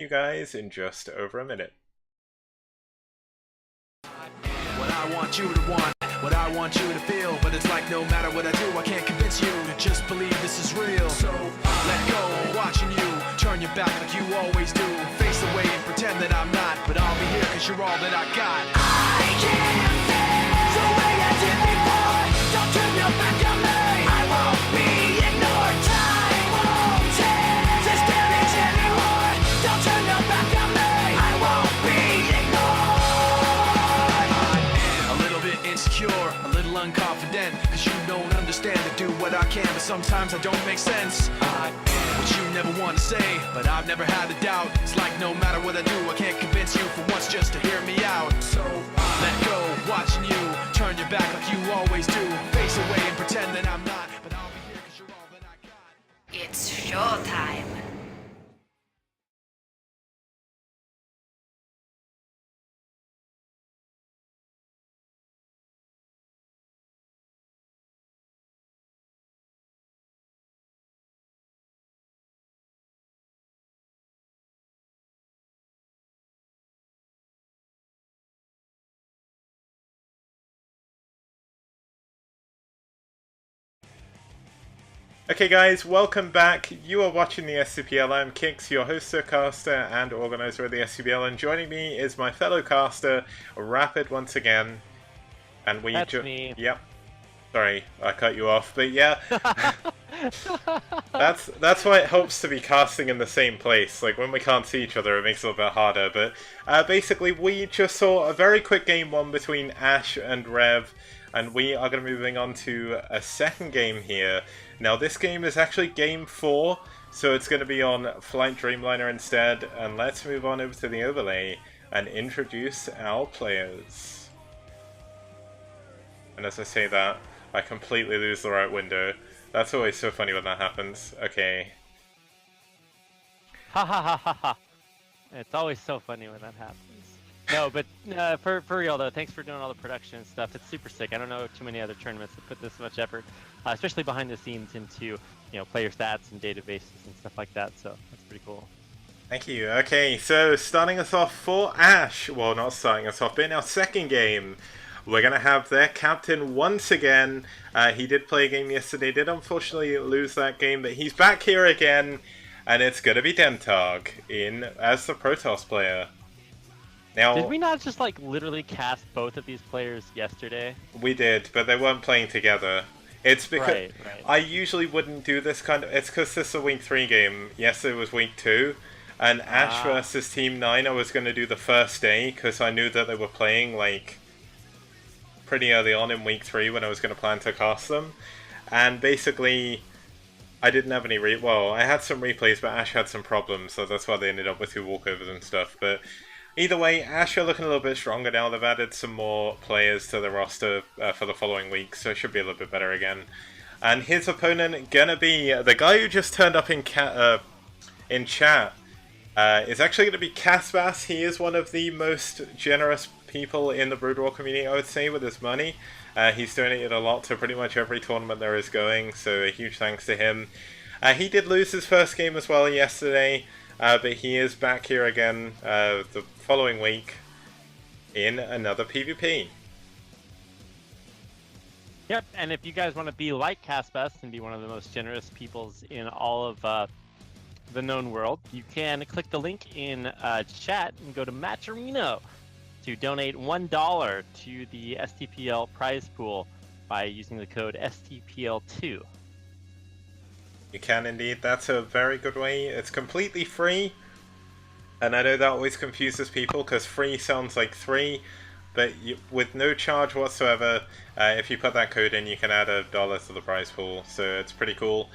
you guys in just over a minute. What I want you to want, what I want you to feel, but it's like no matter what I do, I can't convince you to just believe this is real. So let go, I'm watching you, turn your back like you always do, face away and pretend that I'm not, but I'll be here cause you're all that I got. I can't feel the way I did before, don't turn your back on me, I won't be ignored, time won't take this damage anymore, don't turn your back on me, I won't be ignored. A little bit insecure, a little unconfident, cause you don't understand to do what I can, but sometimes I don't make sense. I am what you never want to say, but I've never had a doubt. It's like no matter what I do, I can't convince you for once just to hear me out. So let go, watching you, turn your back like you always do, face away and pretend that I'm not, but I'll be here cause you're all that I got. It's showtime. Okay guys, welcome back. You are watching the STPL. I'm Kix, your host, caster, and organizer of the STPL, and joining me is my fellow caster, Rapid, once again. And we That's me. Yep. Sorry, I cut you off, but yeah. that's why it helps to be casting in the same place. Like, when we can't see each other, it makes it a little bit harder. But basically, we just saw a very quick game one between aSh and ReV, and we are going to be moving on to a second game here. Now, this game is actually game 4, so it's going to be on Flight-Dreamliner instead. And let's move on over to the overlay and introduce our players. And as I say that, I completely lose the right window. That's always so funny when that happens. Okay. Ha ha ha ha ha. It's always so funny when that happens. No, but for real though, thanks for doing all the production and stuff. It's super sick. I don't know too many other tournaments that put this much effort, especially behind the scenes into player stats and databases and stuff like that. So that's pretty cool. Thank you. Okay, so starting us off for aSh. Well, not starting us off, but in our second game, we're going to have their captain once again. He did play a game yesterday, did unfortunately lose that game, but he's back here again, and it's going to be Dentarg as the Protoss player. Now, did we not just like literally cast both of these players yesterday? We did, but they weren't playing together. It's because right. I usually wouldn't do this kind of... It's because this is a week 3 game. Yesterday was week 2. And aSh versus Team 9 I was going to do the first day, because I knew that they were playing like pretty early on in week 3 when I was going to plan to cast them. And basically, I didn't have any well, I had some replays, but aSh had some problems, so that's why they ended up with 2 walkovers and stuff. But either way, aSh are looking a little bit stronger now. They've added some more players to the roster for the following week, so it should be a little bit better again. And his opponent gonna be the guy who just turned up in chat. Is actually going to be Caspas. He is one of the most generous people in the Brood War community, I would say, with his money. He's donated a lot to pretty much every tournament there is going, so a huge thanks to him. He did lose his first game as well yesterday, but he is back here again the following week in another PvP. Yep, and if you guys want to be like Caspas and be one of the most generous peoples in all of the known world, you can click the link in chat and go to Matcherino to donate $1 to the STPL prize pool by using the code STPL2. You can indeed. That's a very good way. It's completely free, and I know that always confuses people because free sounds like 3, but with no charge whatsoever. If you put that code in, you can add $1 to the prize pool, so it's pretty cool.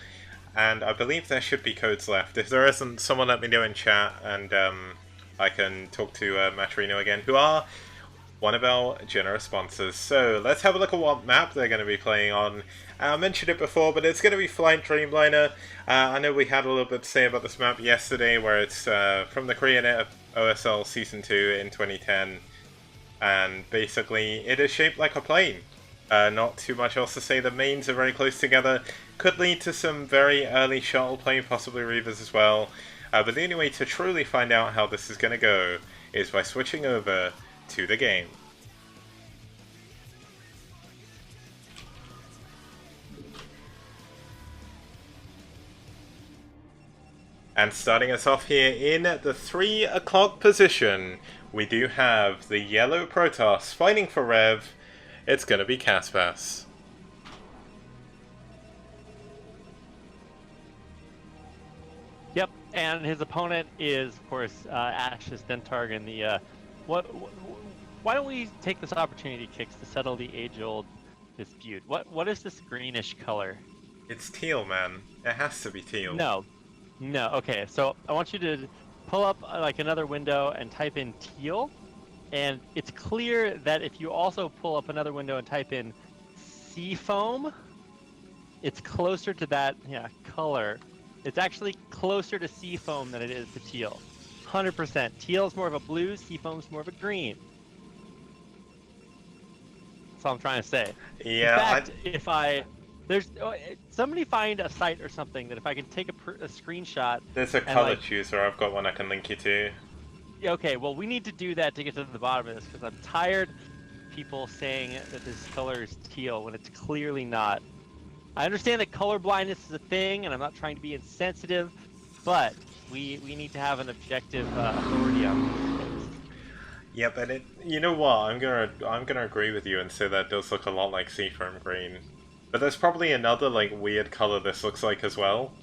And I believe there should be codes left. If there isn't, someone let me know in chat, and I can talk to Matcherino again, who are one of our generous sponsors. So let's have a look at what map they're going to be playing on. I mentioned it before, but it's going to be Flight-Dreamliner. I know we had a little bit to say about this map yesterday, where it's from the Korean OSL Season 2 in 2010. And basically, it is shaped like a plane. Not too much else to say. The mains are very close together. Could lead to some very early shuttle play, possibly ReVs as well. But the only way to truly find out how this is going to go is by switching over to the game. And starting us off here in the 3 o'clock position, we do have the yellow Protoss fighting for ReV. It's going to be Caspas. Yep, and his opponent is, of course, aSh's Dentarg in the. Why don't we take this opportunity, Kix, to settle the age-old dispute? What is this greenish color? It's teal, man. It has to be teal. No. Okay, so I want you to pull up like another window and type in teal, and it's clear that if you also pull up another window and type in seafoam, it's closer to that color. It's actually closer to seafoam than it is to teal. 100%. Teal is more of a blue, seafoam's more of a green. That's all I'm trying to say. Yeah. In fact, somebody find a site or something that if I can take a screenshot. There's a color chooser. I've got one I can link you to. Yeah, okay, well, we need to do that to get to the bottom of this because I'm tired of people saying that this color is teal when it's clearly not. I understand that color blindness is a thing, and I'm not trying to be insensitive, but we need to have an objective authority on these things. Yeah, but you know what? I'm gonna agree with you and say that does look a lot like seafoam green. But there's probably another like weird color this looks like as well.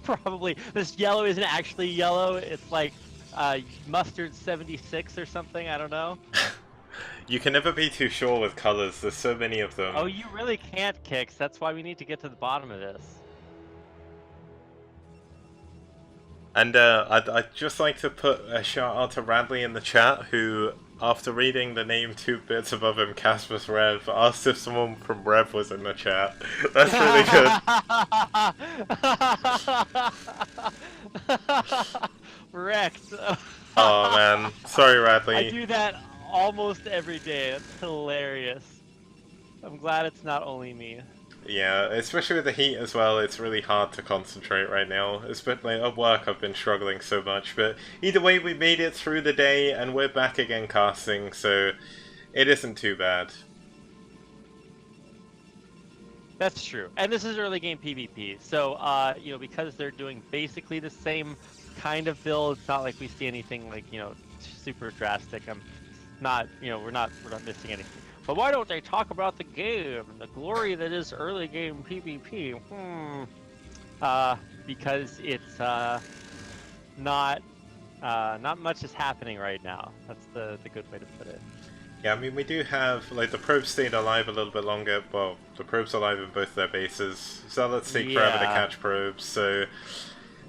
Probably. This yellow isn't actually yellow. It's like mustard 76 or something. I don't know. You can never be too sure with colors. There's so many of them. Oh, you really can't, Kix. That's why we need to get to the bottom of this. And I'd just like to put a shout out to Radley in the chat, who, after reading the name 2 bits above him, Caspas ReV, asked if someone from ReV was in the chat. That's really good. Wrecked. Oh man, sorry Radley. I do that almost every day. That's hilarious. I'm glad it's not only me. Yeah, especially with the heat as well, it's really hard to concentrate right now. Especially at work, I've been struggling so much. But either way, we made it through the day, and we're back again casting, so it isn't too bad. That's true. And this is early game PvP, so because they're doing basically the same kind of build, it's not like we see anything like super drastic. I'm not, we're not missing anything. But why don't they talk about the game and the glory that is early game PvP? Because it's not much is happening right now. That's the good way to put it. Yeah, I mean, we do have, like, the probes stayed alive a little bit longer. Well, the probes are alive in both their bases. Zealots take forever to catch probes, so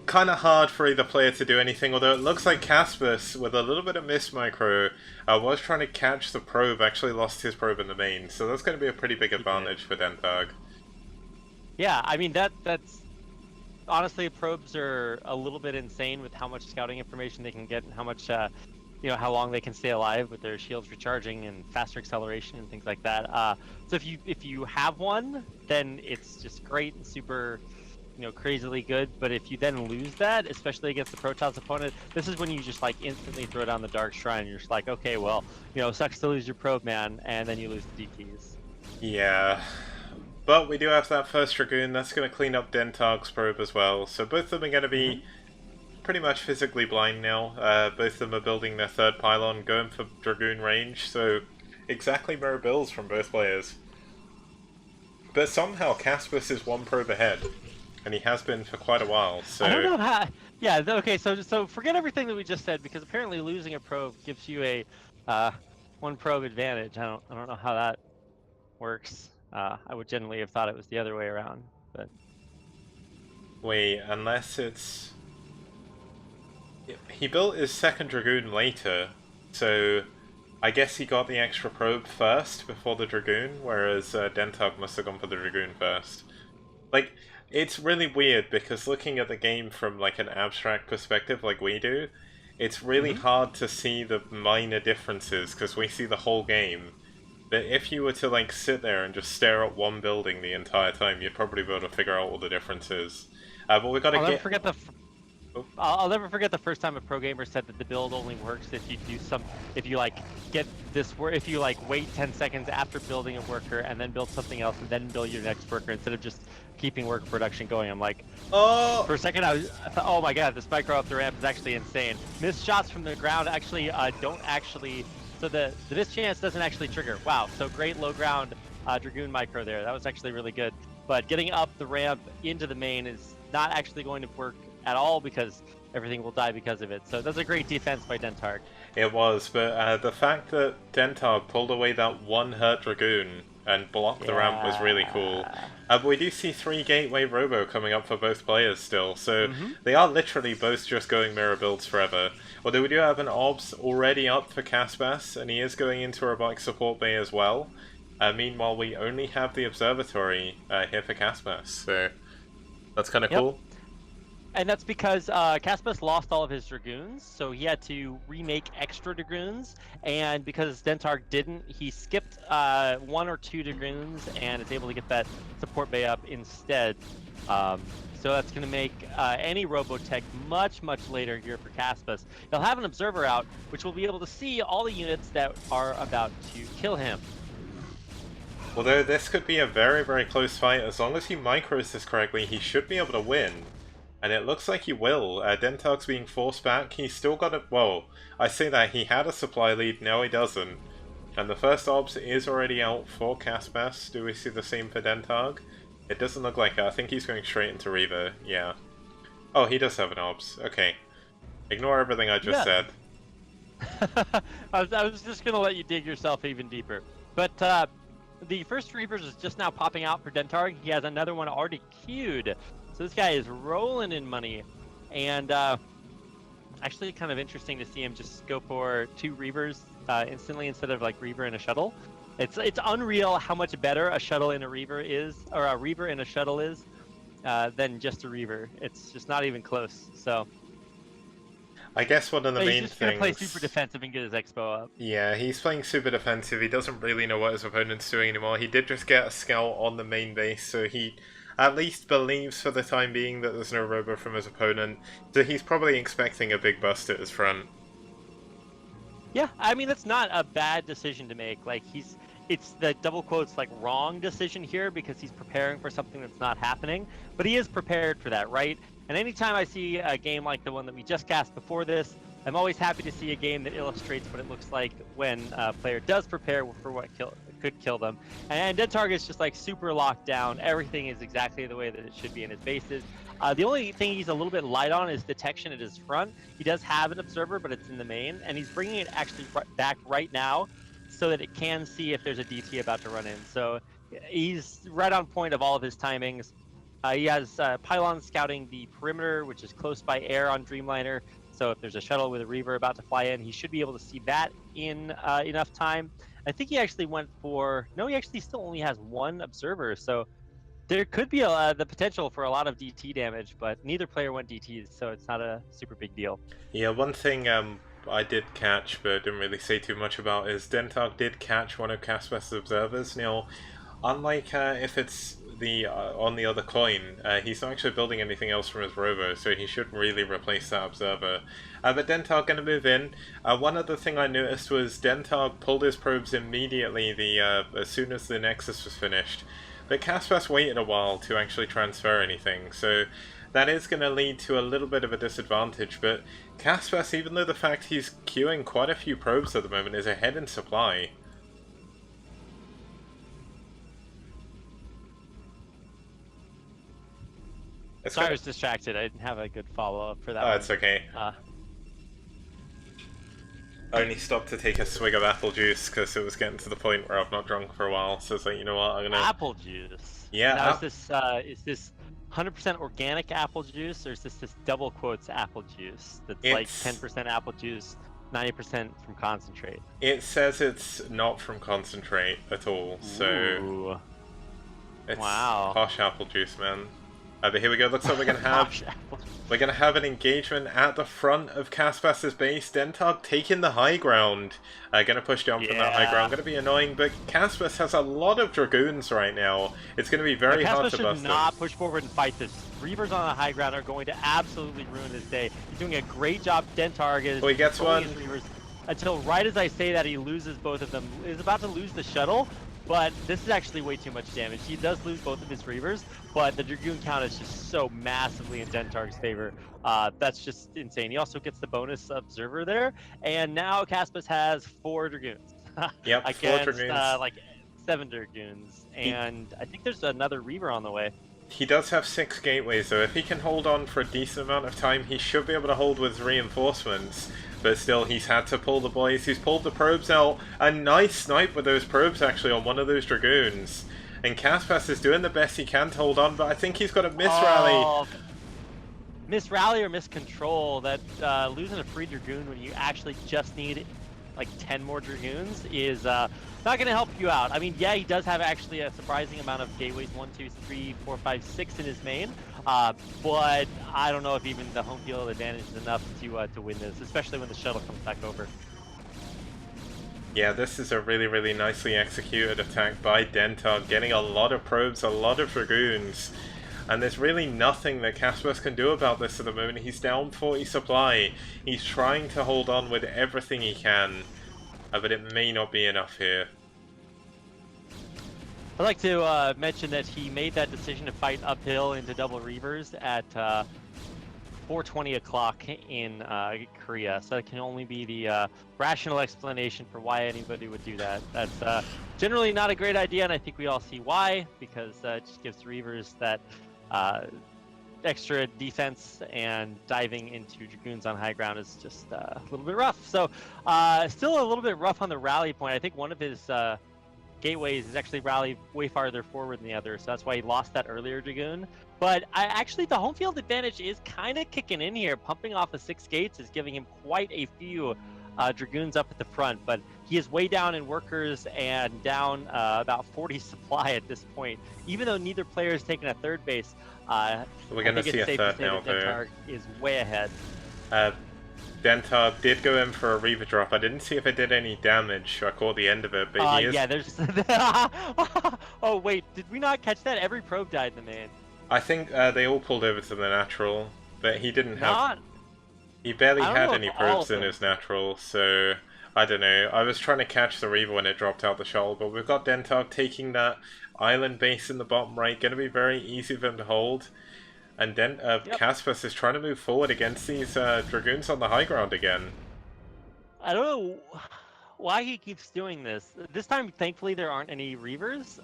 kind of hard for either player to do anything, although it looks like Caspas, with a little bit of miss micro, was trying to catch the probe, actually lost his probe in the main, so that's going to be a pretty big advantage for Dentarg. Yeah, I mean, that's... Honestly, probes are a little bit insane with how much scouting information they can get and how much, how long they can stay alive with their shields recharging and faster acceleration and things like that. So if you have one, then it's just great and super... crazily good, but if you then lose that, especially against the Protoss opponent, this is when you just like instantly throw down the Dark Shrine and you're just like, okay, well, sucks to lose your probe, man, and then you lose the DTs. Yeah, but we do have that first Dragoon. That's going to clean up Dentarg's probe as well, so both of them are going to be pretty much physically blind now. Both of them are building their third pylon, going for Dragoon range, so exactly mirror builds from both players. But somehow Caspas is one probe ahead. And he has been for quite a while, so... I don't know how... Yeah, okay, so forget everything that we just said, because apparently losing a probe gives you a one probe advantage. I don't know how that works. I would generally have thought it was the other way around, but... Wait, unless it's... He built his second Dragoon later, so I guess he got the extra probe first before the Dragoon, whereas Dentarg must have gone for the Dragoon first. Like... It's really weird, because looking at the game from like an abstract perspective like we do, it's really hard to see the minor differences, because we see the whole game. But if you were to like sit there and just stare at one building the entire time, you'd probably be able to figure out all the differences. But we gotta I'll never forget the first time a pro gamer said that the build only works if you do if you like get this work, if you like wait 10 seconds after building a worker and then build something else and then build your next worker instead of just keeping worker production going. I'm like, Oh! for a second I thought, oh my god, this micro up the ramp is actually insane. Missed shots from the ground actually don't actually, so the miss chance doesn't actually trigger. Wow, so great low ground Dragoon micro there. That was actually really good. But getting up the ramp into the main is not actually going to work at all because everything will die because of it. So that's a great defense by Dentarg. It was, but the fact that Dentarg pulled away that one hurt Dragoon and blocked the ramp was really cool. But we do see 3 Gateway Robo coming up for both players still, so they are literally both just going mirror builds forever. Although we do have an OBS already up for Caspas, and he is going into Robotic Support Bay as well. Meanwhile, we only have the Observatory here for Caspas, so that's kind of cool. And that's because Caspas lost all of his Dragoons, so he had to remake extra Dragoons, and because Dentarg didn't, he skipped 1 or 2 Dragoons and is able to get that support bay up instead. So that's going to make any Robotech much, much later here for Caspas. He'll have an Observer out, which will be able to see all the units that are about to kill him. Although this could be a very, very close fight, as long as he micros this correctly, he should be able to win. And it looks like he will. Dentarg's being forced back. He's still got a... Well, I say that he had a supply lead, now he doesn't. And the first OBS is already out for Caspas. Do we see the same for Dentarg? It doesn't look like it. I think he's going straight into ReV. Yeah. Oh, he does have an OBS. Okay. Ignore everything I just said. I was just going to let you dig yourself even deeper. But the first Reapers is just now popping out for Dentarg. He has another one already queued. So this guy is rolling in money, and actually kind of interesting to see him just go for 2 Reavers instantly instead of like Reaver and a shuttle. It's unreal how much better a shuttle in a Reaver is, or a Reaver in a shuttle is, than just a Reaver. It's just not even close. So I guess one of the main he's just things... gonna play super defensive and get his expo up. Yeah, he's playing super defensive. He doesn't really know what his opponent's doing anymore. He did just get a scout on the main base, so he at least believes for the time being that there's no robo from his opponent, so he's probably expecting a big bust at his front. Yeah, I mean, that's not a bad decision to make. Like, it's the double quotes, like, wrong decision here because he's preparing for something that's not happening, but he is prepared for that, right? And anytime I see a game like the one that we just cast before this, I'm always happy to see a game that illustrates what it looks like when a player does prepare for what could kill them. And Dentarg is just like super locked down. Everything is exactly the way that it should be in his bases. The only thing he's a little bit light on is detection at his front. He does have an observer, but it's in the main, and he's bringing it actually back right now so that it can see if there's a DT about to run in. So he's right on point of all of his timings. He has pylons scouting the perimeter, which is close by air on Dreamliner. So if there's a shuttle with a Reaver about to fly in, he should be able to see that in enough time. I think he actually went for... No, he actually still only has 1 observer, so there could be the potential for a lot of DT damage, but neither player went DTs, so it's not a super big deal. Yeah, one thing I did catch, but didn't really say too much about, is Dentarg did catch one of Caspas' observers. Now, unlike if it's on the other coin, he's not actually building anything else from his robo, so he should really replace that observer. But Dentarg going to move in. One other thing I noticed was Dentarg pulled his probes immediately as soon as the Nexus was finished, but Caspas waited a while to actually transfer anything, so that is going to lead to a little bit of a disadvantage. But Caspas, even though the fact he's queuing quite a few probes at the moment, is ahead in supply. Sorry, I was distracted. I didn't have a good follow-up for that one. Oh, it's okay. I only stopped to take a swig of apple juice because it was getting to the point where I've not drunk for a while. So it's like, you know what, I'm gonna... Apple juice? Yeah. Now, is this 100% organic apple juice, or is this double quotes apple juice? That's like 10% apple juice, 90% from concentrate. It says it's not from concentrate at all, so... Ooh. It's wow. posh apple juice, man. But here we go. Looks like we're gonna have an engagement at the front of Caspas' base. Dentarg taking the high ground. Gonna push down from that high ground. Gonna be annoying, but Caspas has a lot of Dragoons right now. It's gonna be very hard to bust Caspas should not push forward and fight this. Reavers on the high ground are going to absolutely ruin his day. He's doing a great job. Dentarg is Oh, he gets controlling one. his Reavers until right as I say that he loses both of them. Is about to lose the shuttle, but this is actually way too much damage. He does lose both of his Reavers, but the Dragoon count is just so massively in Dentarg's favor. That's just insane. He also gets the bonus Observer there, and now Caspas has 4 Dragoons Yep, 4 against Dragoons. like 7 Dragoons, and I think there's another Reaver on the way. He does have 6 gateways, so if he can hold on for a decent amount of time, he should be able to hold with reinforcements. But still, he's had to pull the boys. He's pulled the probes out. A nice snipe with those probes, actually, on one of those Dragoons. And Caspas is doing the best he can to hold on, but I think he's got a misrally. Oh, misrally or miscontrol. That losing a free Dragoon when you actually just need like 10 more Dragoons is not going to help you out. I mean, yeah, he does have actually a surprising amount of gateways, 1, 2, 3, 4, 5, 6 in his main, but I don't know if even the home field advantage is enough to win this, especially when the shuttle comes back over. Yeah, this is a really, really nicely executed attack by Dentarg, getting a lot of probes, a lot of Dragoons. And there's really nothing that Caspas can do about this at the moment. He's down 40 supply. He's trying to hold on with everything he can, but it may not be enough here. I'd like to mention that he made that decision to fight uphill into double Reavers at 4:20 o'clock in Korea, so that can only be the rational explanation for why anybody would do that. That's generally not a great idea, and I think we all see why, because it just gives Reavers that extra defense, and diving into Dragoons on high ground is just a little bit rough. So still a little bit rough on the rally point. I think one of his gateways is actually rallied way farther forward than the other, so that's why he lost that earlier Dragoon. But actually the home field advantage is kind of kicking in here. Pumping off the 6 gates is giving him quite a few Dragoons up at the front, but he is way down in workers and down about 40 supply at this point. Even though neither player is taking a third base, We're going to see a third now, though. Dentarg is way ahead. Dentarg did go in for a Reaver drop. I didn't see if it did any damage. I caught the end of it, but he is... Yeah, there's... Oh, wait, did we not catch that? Every probe died in the main. I think they all pulled over to the natural, but he didn't have... He barely had any probes in his natural, so... I don't know. I was trying to catch the Reaver when it dropped out the shuttle, but we've got Dentarg taking that island base in the bottom right. Going to be very easy for him to hold. And then Caspas is trying to move forward against these Dragoons on the high ground again. I don't know why he keeps doing this. This time, thankfully, there aren't any Reavers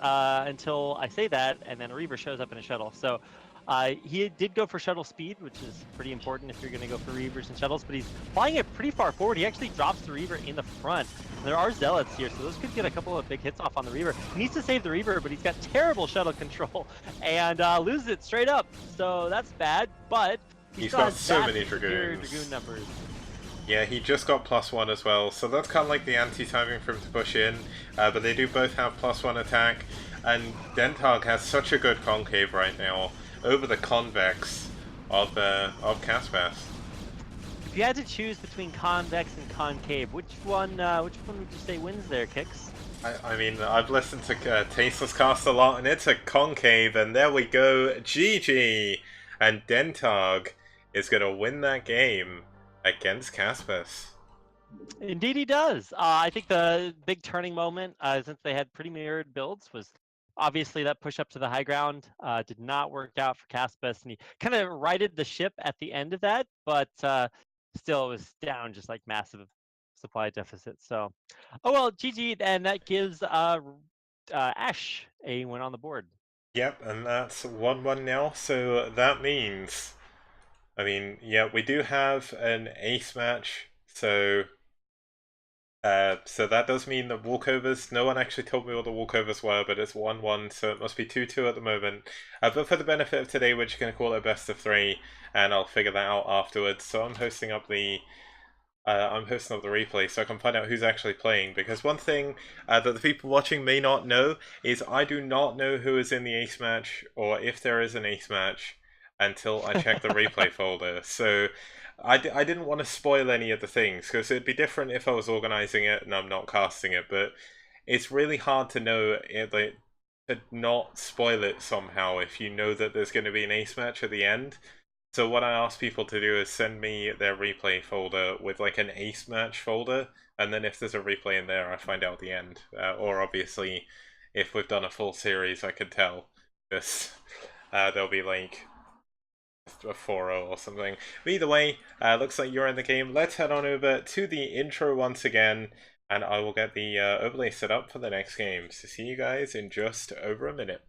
until I say that, and then a Reaver shows up in a shuttle. So he did go for shuttle speed, which is pretty important if you're going to go for Reavers and shuttles, but he's flying it pretty far forward. He actually drops the Reaver in the front. And there are Zealots here, so those could get a couple of big hits off on the Reaver. He needs to save the Reaver, but he's got terrible shuttle control and loses it straight up. So that's bad, but he's got so many Dragoons. Dragoon numbers. Yeah, he just got +1 as well, so that's kind of like the anti-timing for him to push in, but they do both have +1 attack, and Dentarg has such a good concave right now over the convex of Caspas. If you had to choose between convex and concave, which one would you say wins there, Kix? I mean, I've listened to Tasteless Cast a lot, and it's a concave, and there we go, GG! And Dentarg is going to win that game against Caspas. Indeed he does. I think the big turning moment, since they had pretty mirrored builds, was obviously that push up to the high ground. Did not work out for Caspas, and he kind of righted the ship at the end of that, but still it was down just like massive supply deficit. So, oh well, GG, and that gives aSh a win on the board. Yep, and that's 1-1 now, so that means... I mean, yeah, we do have an ace match, so that does mean that walkovers, no one actually told me what the walkovers were, but it's 1-1, so it must be 2-2 at the moment. But for the benefit of today, we're just going to call it a best of 3, and I'll figure that out afterwards. So I'm hosting up the replay, so I can find out who's actually playing, because one thing that the people watching may not know is I do not know who is in the ace match, or if there is an ace match, until I check the replay folder. So I didn't want to spoil any of the things, because it'd be different if I was organizing it and I'm not casting it, but it's really hard to know to not spoil it somehow if you know that there's going to be an ace match at the end. So what I ask people to do is send me their replay folder with like an ace match folder, and then if there's a replay in there, I find out the end. Or obviously, if we've done a full series, I could tell. Because there'll be like a 4-0 or something. But either way, looks like you're in the game. Let's head on over to the intro once again, and I will get the overlay set up for the next game. So see you guys in just over a minute.